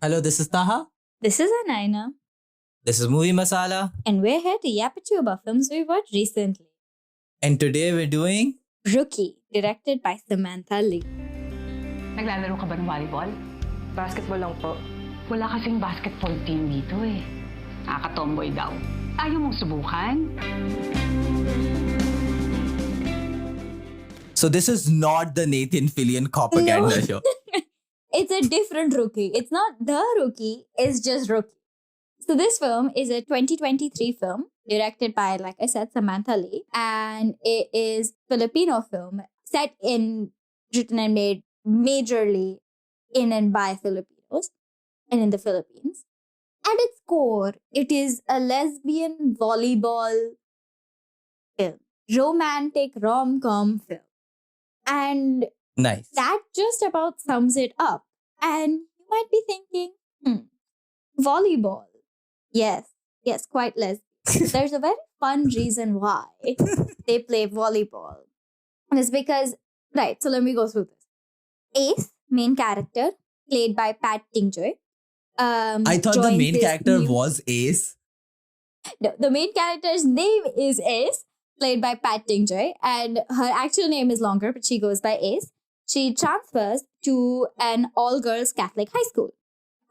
Hello, this is Taha. This is Anaina, This is Movie Masala. and we're here to yap at you about films we watched recently. And today we're doing Rookie, directed by Samantha Lee. Naglalaro ka ba ng volleyball? Basketball lang po. Wala kasing basketball team dito eh. Nakaka-tomboy daw. Ayaw mong subukan? So this is not the Nathan Fillion propaganda No. show. It's a different Rookie. It's not the Rookie, it's just Rookie. So this film is a 2023 film directed by, like I said, Samantha Lee. And it is Filipino film set in, written and made majorly in and by Filipinos and in the Philippines. At its core, it is a lesbian volleyball film, romantic rom-com film. And Nice. that just about sums it up. And you might be thinking, volleyball. Yes, quite lesbian. There's a very fun reason why they play volleyball. And it's because, right, so let me go through this. Ace, main character, played by Pat Tingjoy. I thought the joins main this character new- was Ace. No, the main character's name is Ace, played by Pat Tingjoy, and her actual name is longer, but she goes by Ace. She transfers to an all-girls Catholic high school.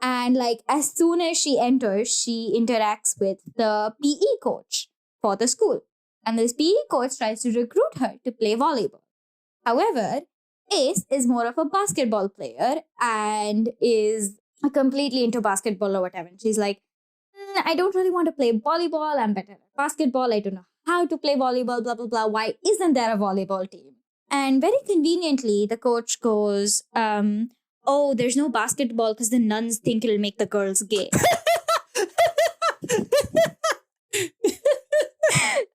And like as soon as she enters, she interacts with the PE coach for the school. And this PE coach tries to recruit her to play volleyball. However, Ace is more of a basketball player and is completely into basketball or whatever. And she's like, I don't really want to play volleyball. I'm better at basketball. I don't know how to play volleyball, blah, blah, blah. Why isn't there a volleyball team? And very conveniently, the coach goes, oh, there's no basketball because the nuns think it'll make the girls gay.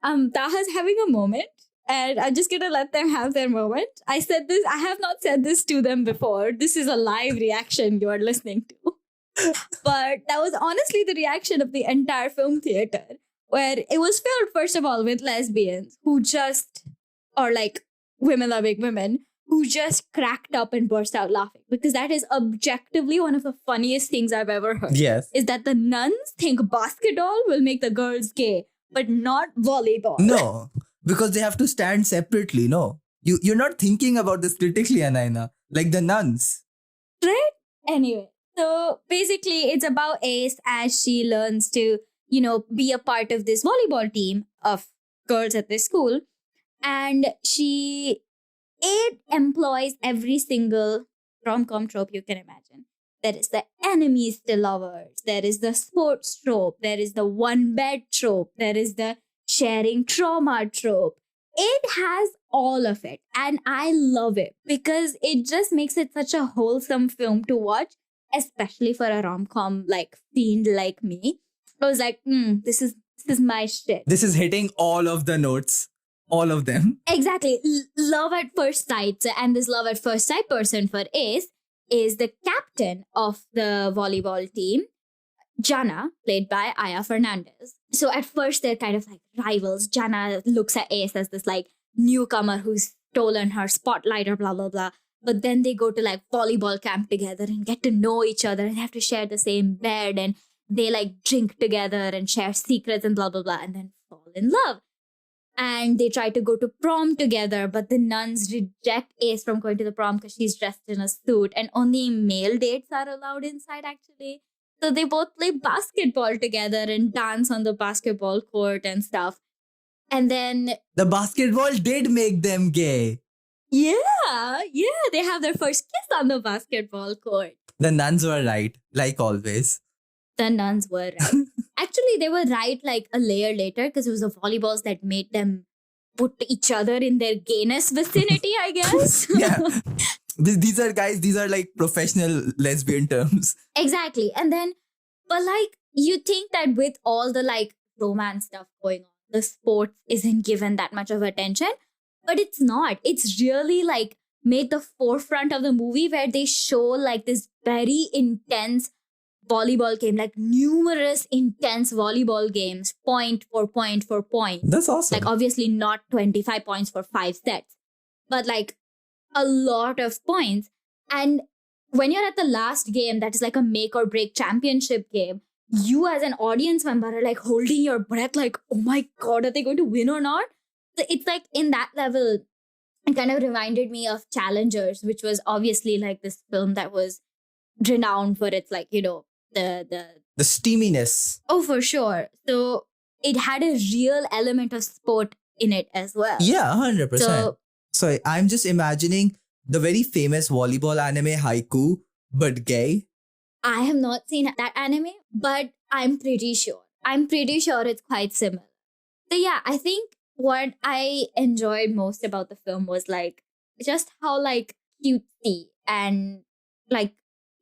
Taha's having a moment, and I'm just gonna let them have their moment. I have not said this to them before. This is a live reaction you are listening to. But that was honestly the reaction of the entire film theater, where it was filled, first of all, with lesbians who just, or like women loving women, who just cracked up and burst out laughing. Because that is objectively one of the funniest things I've ever heard. Yes. Is that the nuns think basketball will make the girls gay, but not volleyball. No, because they have to stand separately. No, you're not thinking about this critically, Anaina. Like the nuns. Right? Anyway, so basically it's about Ace as she learns to, be a part of this volleyball team of girls at this school. And it employs every single rom-com trope you can imagine. There is the enemies to lovers. There is the sports trope. There is the one bed trope. There is the sharing trauma trope. It has all of it. And I love it because it just makes it such a wholesome film to watch, especially for a rom-com like fiend like me. I was like, this is my shit. This is hitting all of the notes. All of them. Exactly. Love at first sight. And this love at first sight person for Ace is the captain of the volleyball team, Jana, played by Aya Fernandez. So at first they're kind of like rivals. Jana looks at Ace as this like newcomer who's stolen her spotlight or blah, blah, blah. But then they go to like volleyball camp together and get to know each other and have to share the same bed. And they like drink together and share secrets and blah, blah, blah. And then fall in love. And they try to go to prom together, but the nuns reject Ace from going to the prom because she's dressed in a suit and only male dates are allowed inside actually. So they both play basketball together and dance on the basketball court and stuff. And then, The basketball did make them gay. yeah, they have their first kiss on the basketball court. The nuns were right, like always. The nuns were right. Actually, they were right like a layer later because it was the volleyballs that made them put each other in their gayness vicinity, I guess. Yeah. These are like professional lesbian terms. Exactly. And then, but like, you think that with all the like romance stuff going on, the sports isn't given that much of attention, but it's not. It's really like made the forefront of the movie where they show like this very intense volleyball game, like numerous intense volleyball games, point for point for point. That's awesome. Like obviously not 25 points for 5 sets, but like a lot of points. And when you're at the last game, that is like a make or break championship game, you as an audience member are like holding your breath, like, oh my God, are they going to win or not? So it's like in that level, it kind of reminded me of Challengers, which was obviously like this film that was renowned for its like, The steaminess. oh, for sure. So it had a real element of sport in it as well. Yeah, 100%. So So I'm just imagining the very famous volleyball anime Haiku, but gay. I have not seen that anime, but I'm pretty sure. I'm pretty sure it's quite similar. So yeah, I think what I enjoyed most about the film was like just how like cutesy and like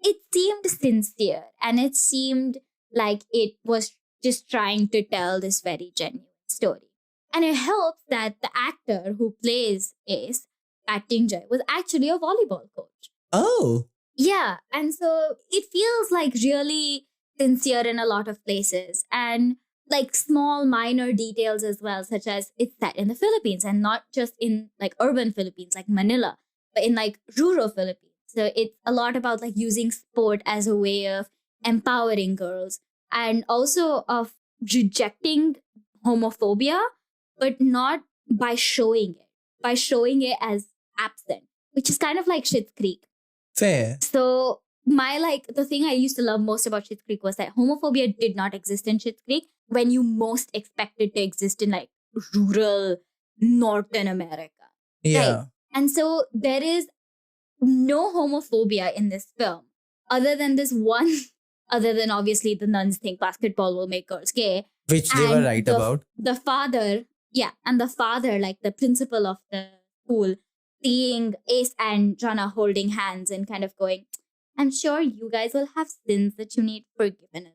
it seemed sincere, and it seemed like it was just trying to tell this very genuine story. And it helps that the actor who plays Ace, acting Jay, was actually a volleyball coach. Oh. Yeah, and so it feels like really sincere in a lot of places, and like small minor details as well, such as it's set in the Philippines and not just in like urban Philippines like Manila, but in like rural Philippines. So it's a lot about like using sport as a way of empowering girls and also of rejecting homophobia, but not by showing it as absent, which is kind of like Schitt's Creek. Fair. So the thing I used to love most about Schitt's Creek was that homophobia did not exist in Schitt's Creek when you most expect it to exist in like rural Northern America. Yeah. Right? And so there is no homophobia in this film other than obviously the nuns think basketball will make girls gay. Which they were And right the- about. The father, like the principal of the school, seeing Ace and Jana holding hands and kind of going, I'm sure you guys will have sins that you need forgiveness.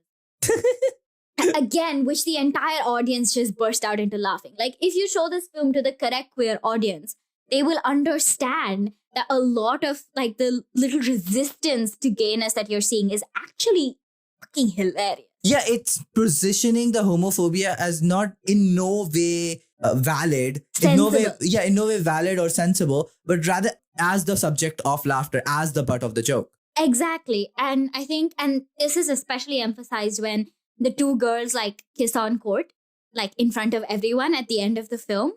Again, which the entire audience just burst out into laughing. Like, if you show this film to the correct queer audience, they will understand that a lot of like the little resistance to gayness that you're seeing is actually fucking hilarious. Yeah, it's positioning the homophobia as not in no way valid, in no way valid or sensible, but rather as the subject of laughter, as the butt of the joke. Exactly. And I think, and this is especially emphasized when the two girls like kiss on court, like in front of everyone at the end of the film.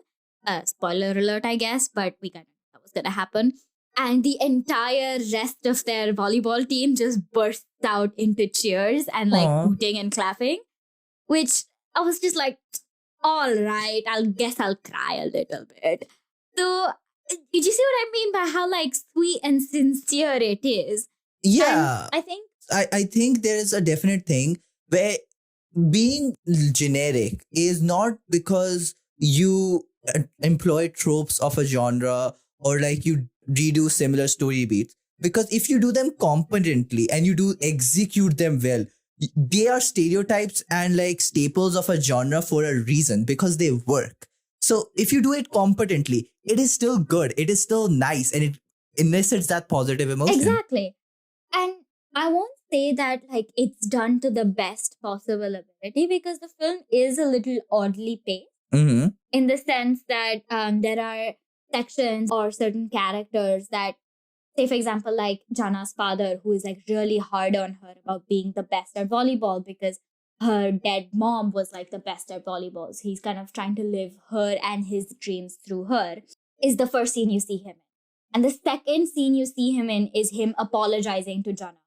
Spoiler alert, I guess, but we kind of knew that was going to happen. And the entire rest of their volleyball team just bursts out into cheers and like Aww. hooting and clapping, which I was just like, all right, I'll cry a little bit. So, did you see what I mean by how like sweet and sincere it is? Yeah. And I think I think there is a definite thing where being generic is not because you employ tropes of a genre or like you redo similar story beats. Because if you do them competently and you do execute them well, they are stereotypes and like staples of a genre for a reason because they work. So if you do it competently, it is still good. It is still nice, and it elicits that positive emotion. exactly. And I won't say that like it's done to the best possible ability because the film is a little oddly paced Mm-hmm. in the sense that there are sections or certain characters that, say for example, like Jana's father, who is like really hard on her about being the best at volleyball because her dead mom was like the best at volleyball. So he's kind of trying to live her and his dreams through her, is the first scene you see him in. And the second scene you see him in is him apologizing to Jana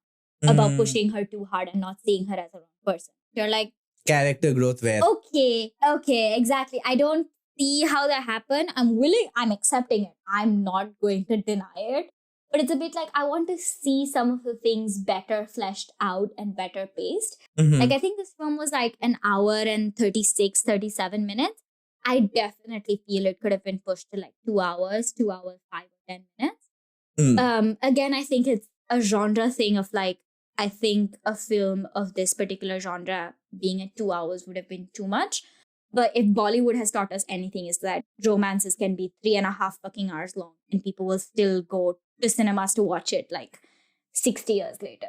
about pushing her too hard and not seeing her as a wrong person. You're like, Character growth where okay, exactly. I don't see how that happened. I'm accepting it. I'm not going to deny it. But it's a bit like I want to see some of the things better fleshed out and better paced. Mhm. Like I think this film was like an hour and 37 minutes. I definitely feel it could have been pushed to like 2 hours, 5 or 10 minutes. Again, I think it's a genre thing of like, I think a film of this particular genre being at 2 hours would have been too much. But if Bollywood has taught us anything, is that romances can be 3.5 fucking hours long and people will still go to cinemas to watch it like 60 years later.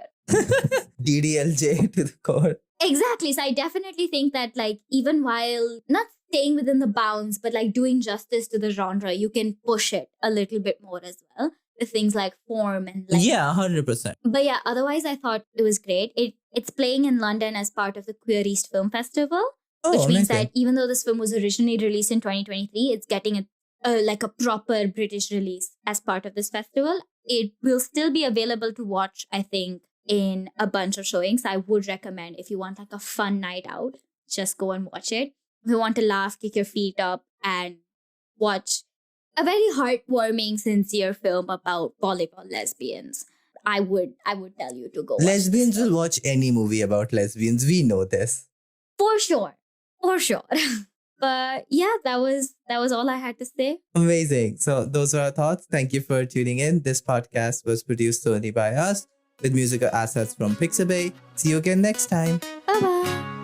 DDLJ to the core. Exactly. So I definitely think that like even while not staying within the bounds, but like doing justice to the genre, you can push it a little bit more as well. things like form and like Yeah, 100%. But yeah, otherwise I thought it was great. It's playing in London as part of the Queer East Film Festival, Oh, which means amazing. that even though this film was originally released in 2023, it's getting like a proper British release as part of this festival. It will still be available to watch, I think, in a bunch of showings. I would recommend if you want like a fun night out, just go and watch it. If you want to laugh, kick your feet up, and watch a very heartwarming, sincere film about volleyball lesbians, I would tell you to go watch this Lesbians film. will watch any movie about lesbians. We know this. For sure. But yeah, that was all I had to say. Amazing. So those are our thoughts. Thank you for tuning in. This podcast was produced solely by us with musical assets from Pixabay. See you again next time. Bye bye.